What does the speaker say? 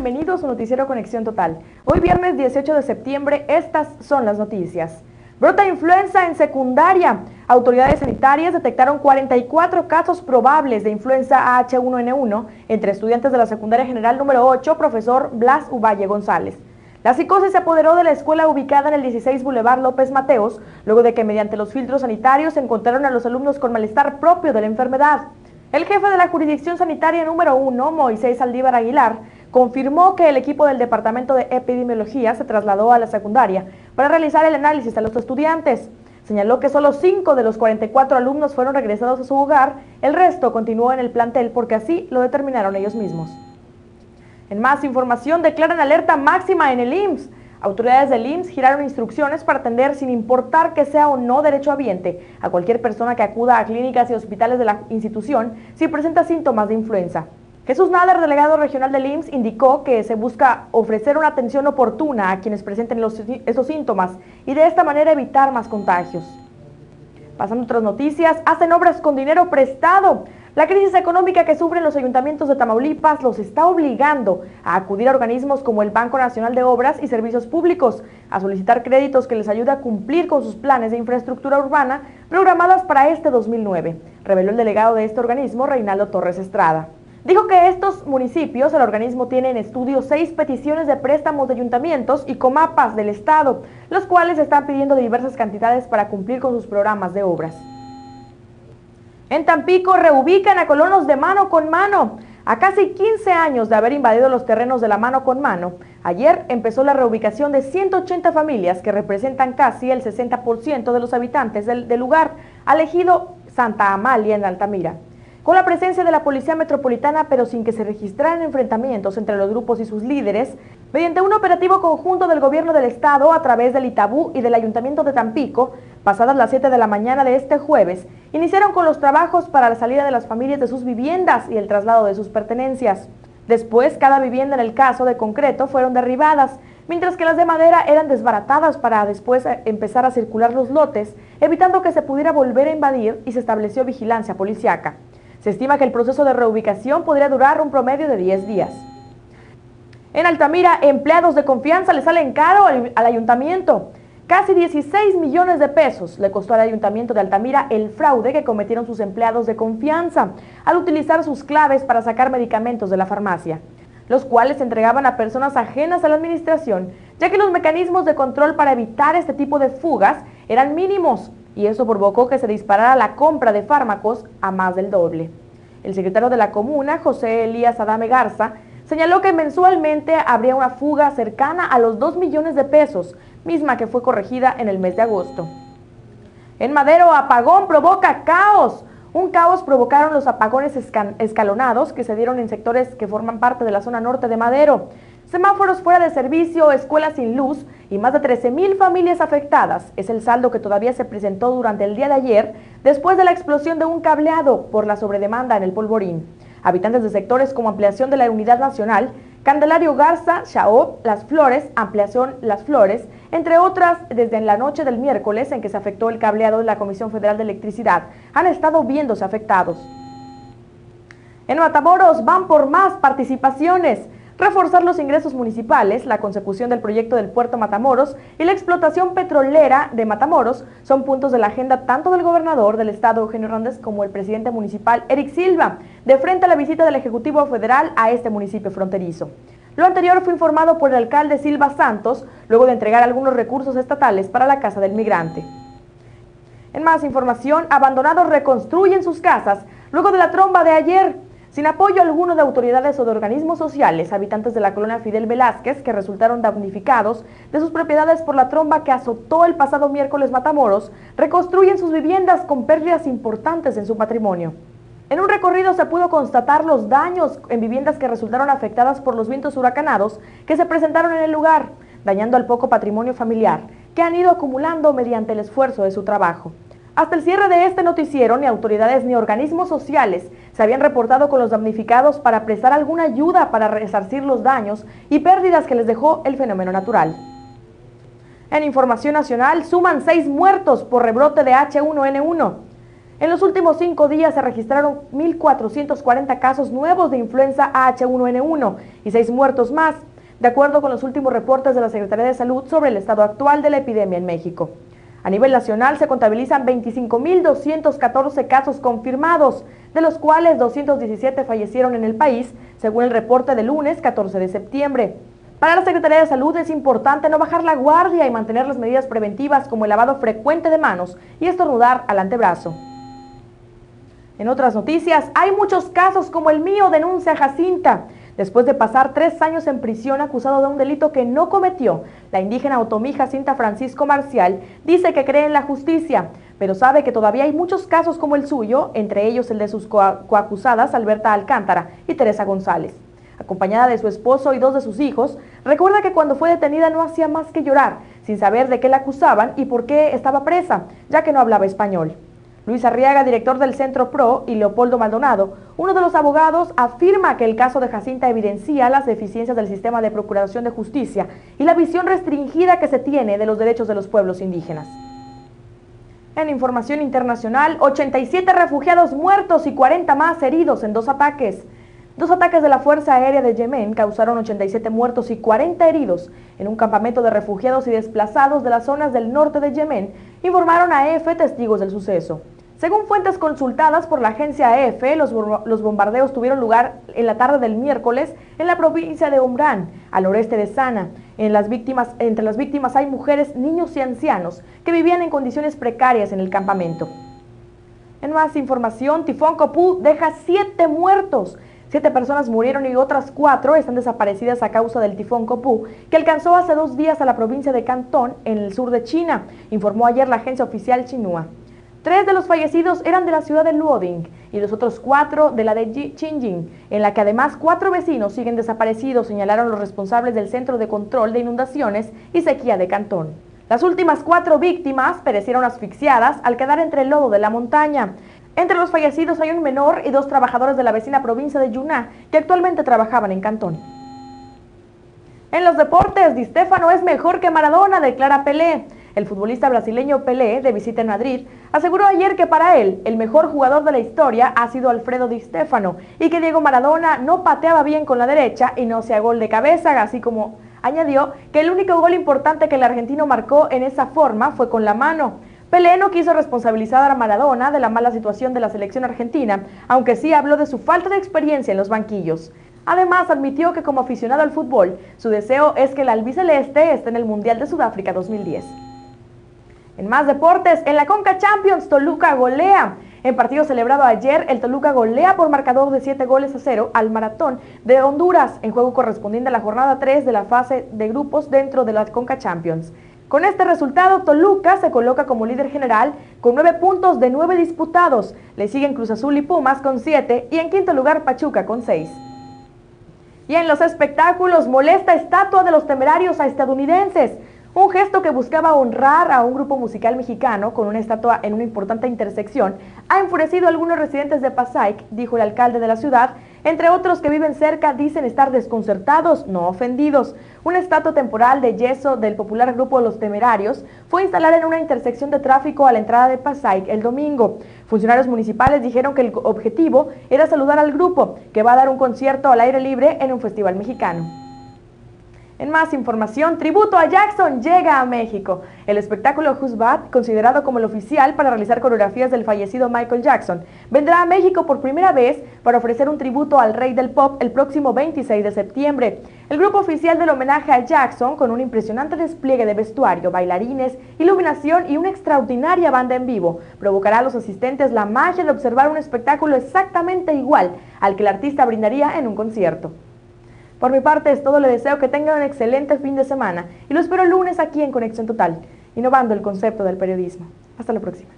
bienvenidos a su noticiero Conexión Total. Hoy viernes 18 de septiembre, estas son las noticias. Brota influenza en secundaria. Autoridades sanitarias detectaron 44 casos probables de influenza H1N1 entre estudiantes de la secundaria general número 8, profesor Blas Uvalle González. La psicosis se apoderó de la escuela ubicada en el 16 Boulevard López Mateos, luego de que mediante los filtros sanitarios se encontraron a los alumnos con malestar propio de la enfermedad. El jefe de la jurisdicción sanitaria número 1, Moisés Saldívar Aguilar, confirmó que el equipo del Departamento de Epidemiología se trasladó a la secundaria para realizar el análisis a los estudiantes. Señaló que solo 5 de los 44 alumnos fueron regresados a su hogar, el resto continuó en el plantel porque así lo determinaron ellos mismos. En más información, declaran alerta máxima en el IMSS. Autoridades del IMSS giraron instrucciones para atender, sin importar que sea o no derechohabiente, a cualquier persona que acuda a clínicas y hospitales de la institución si presenta síntomas de influenza. Jesús Nader, delegado regional del IMSS, indicó que se busca ofrecer una atención oportuna a quienes presenten esos síntomas y de esta manera evitar más contagios. Pasando a otras noticias, hacen obras con dinero prestado. La crisis económica que sufren los ayuntamientos de Tamaulipas los está obligando a acudir a organismos como el Banco Nacional de Obras y Servicios Públicos, a solicitar créditos que les ayude a cumplir con sus planes de infraestructura urbana programadas para este 2009, reveló el delegado de este organismo, Reinaldo Torres Estrada. Dijo que estos municipios, el organismo tiene en estudio 6 peticiones de préstamos de ayuntamientos y comapas del Estado, los cuales están pidiendo diversas cantidades para cumplir con sus programas de obras. En Tampico reubican a colonos de Mano con Mano. A casi 15 años de haber invadido los terrenos de la Mano con Mano, ayer empezó la reubicación de 180 familias que representan casi el 60% de los habitantes del lugar, al ejido Santa Amalia en Altamira. Con la presencia de la Policía Metropolitana, pero sin que se registraran enfrentamientos entre los grupos y sus líderes, mediante un operativo conjunto del Gobierno del Estado a través del Itabú y del Ayuntamiento de Tampico, pasadas las 7 de la mañana de este jueves, iniciaron con los trabajos para la salida de las familias de sus viviendas y el traslado de sus pertenencias. Después, cada vivienda en el caso de concreto fueron derribadas, mientras que las de madera eran desbaratadas para después empezar a circular los lotes, evitando que se pudiera volver a invadir, y se estableció vigilancia policíaca. Se estima que el proceso de reubicación podría durar un promedio de 10 días. En Altamira, empleados de confianza le salen caro al ayuntamiento. Casi 16 millones de pesos le costó al ayuntamiento de Altamira el fraude que cometieron sus empleados de confianza al utilizar sus claves para sacar medicamentos de la farmacia, los cuales se entregaban a personas ajenas a la administración, ya que los mecanismos de control para evitar este tipo de fugas eran mínimos, y eso provocó que se disparara la compra de fármacos a más del doble. El secretario de la comuna, José Elías Adame Garza, señaló que mensualmente habría una fuga cercana a los 2 millones de pesos, misma que fue corregida en el mes de agosto. En Madero, apagón provoca caos. Un caos provocaron los apagones escalonados que se dieron en sectores que forman parte de la zona norte de Madero. Semáforos fuera de servicio, escuelas sin luz y más de 13,000 familias afectadas. Es el saldo que todavía se presentó durante el día de ayer, después de la explosión de un cableado por la sobredemanda en el Polvorín. Habitantes de sectores como ampliación de la Unidad Nacional, Candelario Garza, Chaop, Las Flores, ampliación Las Flores, entre otras, desde la noche del miércoles en que se afectó el cableado de la Comisión Federal de Electricidad, han estado viéndose afectados. En Matamoros van por más participaciones. Reforzar los ingresos municipales, la consecución del proyecto del puerto Matamoros y la explotación petrolera de Matamoros son puntos de la agenda tanto del gobernador del estado, Eugenio Hernández, como el presidente municipal, Eric Silva, de frente a la visita del Ejecutivo Federal a este municipio fronterizo. Lo anterior fue informado por el alcalde Silva Santos, luego de entregar algunos recursos estatales para la Casa del Migrante. En más información, abandonados reconstruyen sus casas luego de la tromba de ayer. Sin apoyo alguno de autoridades o de organismos sociales, habitantes de la colonia Fidel Velázquez, que resultaron damnificados de sus propiedades por la tromba que azotó el pasado miércoles Matamoros, reconstruyen sus viviendas con pérdidas importantes en su patrimonio. En un recorrido se pudo constatar los daños en viviendas que resultaron afectadas por los vientos huracanados que se presentaron en el lugar, dañando al poco patrimonio familiar que han ido acumulando mediante el esfuerzo de su trabajo. Hasta el cierre de este noticiero, ni autoridades ni organismos sociales se habían reportado con los damnificados para prestar alguna ayuda para resarcir los daños y pérdidas que les dejó el fenómeno natural. En información nacional, suman 6 muertos por rebrote de H1N1. En los últimos 5 días se registraron 1.440 casos nuevos de influenza H1N1 y 6 muertos más, de acuerdo con los últimos reportes de la Secretaría de Salud sobre el estado actual de la epidemia en México. A nivel nacional se contabilizan 25.214 casos confirmados, de los cuales 217 fallecieron en el país, según el reporte del lunes 14 de septiembre. Para la Secretaría de Salud es importante no bajar la guardia y mantener las medidas preventivas como el lavado frecuente de manos y estornudar al antebrazo. En otras noticias, hay muchos casos como el mío, denuncia Jacinta. Después de pasar 3 años en prisión acusado de un delito que no cometió, la indígena otomí Jacinta Francisco Marcial dice que cree en la justicia, pero sabe que todavía hay muchos casos como el suyo, entre ellos el de sus coacusadas Alberta Alcántara y Teresa González. Acompañada de su esposo y 2 de sus hijos, recuerda que cuando fue detenida no hacía más que llorar, sin saber de qué la acusaban y por qué estaba presa, ya que no hablaba español. Luis Arriaga, director del Centro PRO, y Leopoldo Maldonado, uno de los abogados, afirma que el caso de Jacinta evidencia las deficiencias del sistema de procuración de justicia y la visión restringida que se tiene de los derechos de los pueblos indígenas. En información internacional, 87 refugiados muertos y 40 más heridos en 2 ataques. 2 ataques de la Fuerza Aérea de Yemen causaron 87 muertos y 40 heridos en un campamento de refugiados y desplazados de las zonas del norte de Yemen, informaron a EFE testigos del suceso. Según fuentes consultadas por la agencia EFE, los bombardeos tuvieron lugar en la tarde del miércoles en la provincia de Omran, al noreste de Sana. Entre las víctimas hay mujeres, niños y ancianos que vivían en condiciones precarias en el campamento. En más información, tifón Copú deja 7 muertos. 7 personas murieron y otras 4 están desaparecidas a causa del tifón Copú, que alcanzó hace 2 días a la provincia de Cantón, en el sur de China, informó ayer la agencia oficial Xinhua. 3 de los fallecidos eran de la ciudad de Luoding y los otros 4 de la de Xinjiang, en la que además 4 vecinos siguen desaparecidos, señalaron los responsables del Centro de Control de Inundaciones y Sequía de Cantón. Las últimas 4 víctimas perecieron asfixiadas al quedar entre el lodo de la montaña. Entre los fallecidos hay un menor y 2 trabajadores de la vecina provincia de Yunnan que actualmente trabajaban en Cantón. En los deportes, Di Stéfano es mejor que Maradona, declara Pelé. El futbolista brasileño Pelé, de visita en Madrid, aseguró ayer que para él el mejor jugador de la historia ha sido Alfredo Di Stéfano y que Diego Maradona no pateaba bien con la derecha y no hacía gol de cabeza, así como añadió que el único gol importante que el argentino marcó en esa forma fue con la mano. Pelé no quiso responsabilizar a Maradona de la mala situación de la selección argentina, aunque sí habló de su falta de experiencia en los banquillos. Además, admitió que como aficionado al fútbol, su deseo es que el albiceleste esté en el Mundial de Sudáfrica 2010. En más deportes, en la Conca Champions, Toluca golea. En partido celebrado ayer, el Toluca golea por marcador de 7-0 al Maratón de Honduras, en juego correspondiente a la jornada 3 de la fase de grupos dentro de la Conca Champions. Con este resultado, Toluca se coloca como líder general con 9 puntos de 9 disputados. Le siguen Cruz Azul y Pumas con 7 y en quinto lugar Pachuca con 6. Y en los espectáculos, molesta estatua de los Temerarios a estadounidenses. Un gesto que buscaba honrar a un grupo musical mexicano con una estatua en una importante intersección ha enfurecido a algunos residentes de Passaic, dijo el alcalde de la ciudad. Entre otros que viven cerca dicen estar desconcertados, no ofendidos. Una estatua temporal de yeso del popular grupo Los Temerarios fue instalada en una intersección de tráfico a la entrada de Passaic el domingo. Funcionarios municipales dijeron que el objetivo era saludar al grupo, que va a dar un concierto al aire libre en un festival mexicano. En más información, tributo a Jackson llega a México. El espectáculo Who's Bad, considerado como el oficial para realizar coreografías del fallecido Michael Jackson, vendrá a México por primera vez para ofrecer un tributo al rey del pop el próximo 26 de septiembre. El grupo oficial del homenaje a Jackson, con un impresionante despliegue de vestuario, bailarines, iluminación y una extraordinaria banda en vivo, provocará a los asistentes la magia de observar un espectáculo exactamente igual al que el artista brindaría en un concierto. Por mi parte es todo, le deseo que tengan un excelente fin de semana y lo espero el lunes aquí en Conexión Total, innovando el concepto del periodismo. Hasta la próxima.